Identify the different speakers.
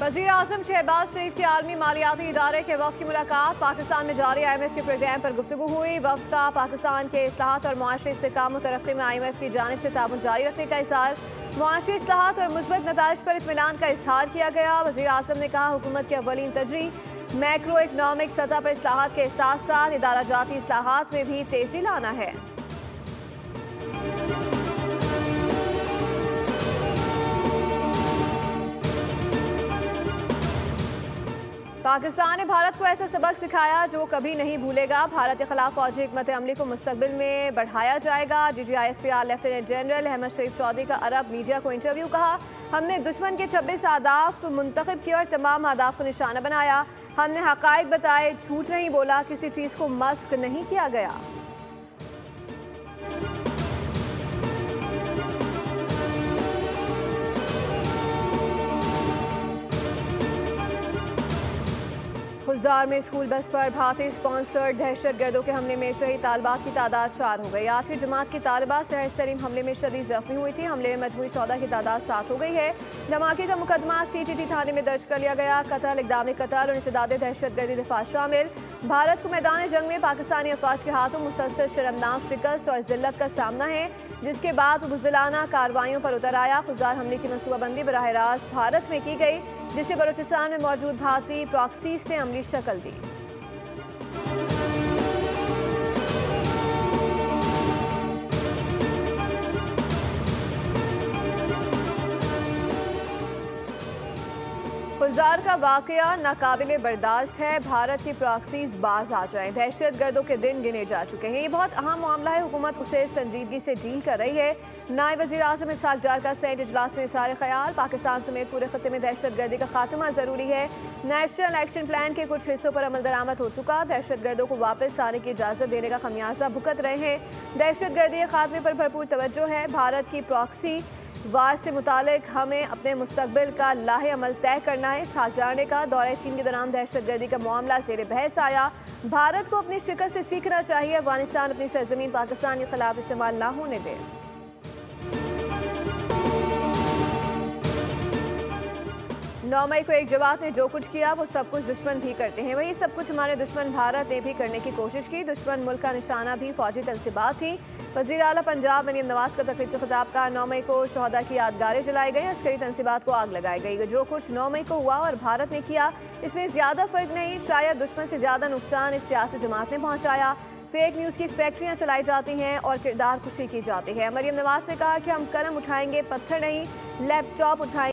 Speaker 1: वज़ीर आज़म शहबाज शरीफ के आलमी मालियाती इदारे के वफ़द की मुलाकात। पाकिस्तान में जारी IMF के प्रोग्राम पर गुफ्तगू हुई। वफ़द का पाकिस्तान के इस्लाहात और मुआशरी इस्तेहकाम व तरक्की में IMF की जानिब से ताउन जारी रखने का इज़हार। मुआशरी इस्लाहात और मुस्बत नताइज पर इत्मीनान का इज़हार किया गया। वज़ीर आज़म ने कहा, हुकूमत की अव्वलीन तरजीह मैक्रो इकनॉमिक सतह पर इस्लाहात के साथ साथ इदारा जाती इस्लाहात में भी तेज़ी लाना है। पाकिस्तान ने भारत को ऐसा सबक सिखाया जो कभी नहीं भूलेगा। भारत के खिलाफ फौजी हिकमत अमली को मुस्तकबिल में बढ़ाया जाएगा। DGISPR लेफ्टिनेंट जनरल अहमद शरीफ चौधरी का अरब मीडिया को इंटरव्यू। कहा, हमने दुश्मन के 26 अहदाफ मुंतखब किए और तमाम अहदाफ को निशाना बनाया। हमने हकायक बताए, झूठ नहीं बोला, किसी चीज़ को मस्क नहीं किया गया। खुजार में स्कूल बस पर भारतीय स्पॉन्सर्ड दहशत गर्दों के हमले में शहीद तालिबात की तादाद 4 हो गई। 8वीं जमात की तालिबा सहर सलीम हमले में शदीद जख्मी हुई थी। हमले में मजमूई 14 की तादाद 7 हो गई है। धमाके का मुकदमा CTT थाने में दर्ज कर लिया गया। कत्ल, इक़दाम कत्ल और इंसदाद दहशत गर्दी दफा शामिल। भारत को मैदान जंग में पाकिस्तानी अफवाज के हाथों मुसलसल शर्मनाक शिकस्त और जिल्लत का सामना है, जिसके बाद बुज़दिलाना कार्रवाइयों पर उतर आया। खुजार हमले की मनसूबाबंदी बराह रास्त भारत में की गई, जिसे बलूचिस्तान में मौजूद भारतीय प्रॉक्सीज ने अमली शक्ल दी। खुजार का वाकया नाकाबिले बर्दाश्त है। भारत की प्रॉक्सीज बाज आ जाएं। दहशत गर्दों के दिन गिने जा चुके हैं। ये बहुत अहम मामला है। हुकूमत उसे संजीदगी से डील कर रही है। नायब वज़ीर आज़म इसहाक डार का सेंट इजलास में सारे ख्याल। पाकिस्तान समेत पूरे खत्ते में दहशत गर्दी का खात्मा ज़रूरी है। नेशनल एक्शन प्लान के कुछ हिस्सों पर अमल दरामद हो चुका। दहशत गर्दों को वापस आने की इजाज़त देने का खमियाजा भुगत रहे हैं। दहशत गर्दी के खात्मे पर भरपूर तवज्जो है। भारत की प्रॉक्सी वार से मुतालिक हमें अपने मुस्तकबिल का लाहे अमल तय करना है। इसहाक डार ने कहा, दौरे चीन के दौरान दहशत गर्दी का मामला ज़ेरे बहस आया। भारत को अपनी शिकस्त से सीखना चाहिए। अफगानिस्तान अपनी सरजमीन पाकिस्तान के खिलाफ इस्तेमाल ना होने दे। 9 मई को एक जवाब ने जो कुछ किया वो सब कुछ दुश्मन भी करते हैं। वही सब कुछ हमारे दुश्मन भारत ने भी करने की कोशिश की। दुश्मन मुल्क का निशाना भी फौजी तनसीबात थी। वज़ीर आला पंजाब मरीम नवाज का तकरीर से खिताब का। 9 मई को शहदा की यादगारें जलाई गई, अस्करी तनसीबात को आग लगाई गई। जो कुछ 9 मई को हुआ और भारत ने किया, इसमें ज़्यादा फ़र्क नहीं, शायद दुश्मन से ज़्यादा नुकसान इस सियासी जमात ने पहुँचाया। फेक न्यूज़ की फैक्ट्रियाँ चलाई जाती हैं और किरदार खुशी की जाती है। मरीम नवाज ने कहा कि हम कलम उठाएंगे, पत्थर नहीं, लैपटॉप उठाएंगे।